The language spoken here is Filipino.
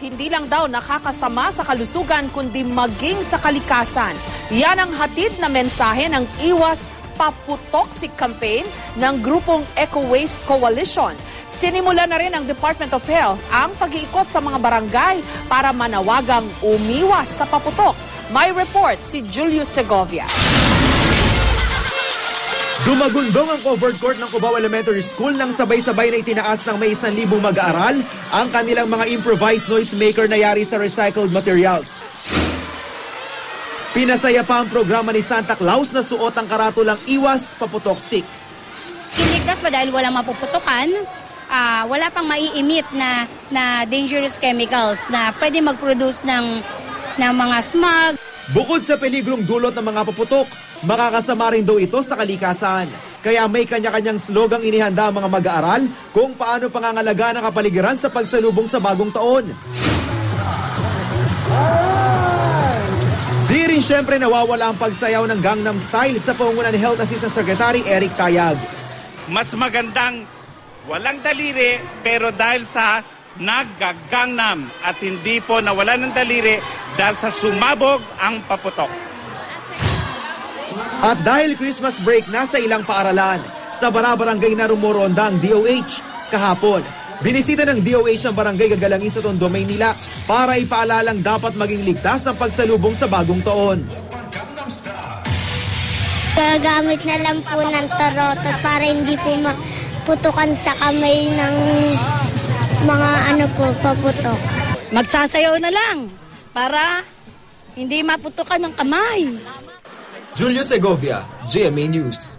hindi lang daw nakakasama sa kalusugan kundi maging sa kalikasan. Yan ang hatid na mensahe ng Iwas Paputoxic campaign ng grupong Eco Waste Coalition. Sinimula na rin ng Department of Health ang pag-iikot sa mga barangay para manawagang umiwas sa paputok. May report si Julius Segovia. Dumagundong ang covered court ng Cubao Elementary School nang sabay-sabay na itinaas ng may 1,000 mag-aaral ang kanilang mga improvised noisemaker na yari sa recycled materials. Pinasaya pa ang programa ni Santa Claus na suot ang karatulang Iwas Paputoxic. Iligtas pa dahil walang mapuputukan, wala pang mai-emit na dangerous chemicals na pwede mag-produce ng mga smog. Bukod sa peligrong dulot ng mga paputok, makakasama rin daw ito sa kalikasan. Kaya may kanya-kanyang slogang inihanda ang mga mag-aaral kung paano pangangalagaan ang kapaligiran sa pagsalubong sa bagong taon. Di rin syempre nawawala ang pagsayaw ng Gangnam Style sa pangunguna ni Health Assistant Secretary Eric Tayag. Mas magandang walang daliri pero dahil sa nag-Gangnam at hindi po nawala ng daliri dahil sa sumabog ang paputok. At dahil Christmas break na sa ilang paaralan, sa barabarangay na rumoronda ang DOH kahapon. Binisita ng DOH ang barangay Gagalangin sa Tondo, Maynila para ipaalalang dapat maging ligtas ang pagsalubong sa bagong taon. Gagamit na lang po ng tarotot para hindi po maputukan sa kamay ng mga paputok. Magsasayaw na lang para hindi maputukan ng kamay. Julio Segovia, GMA News.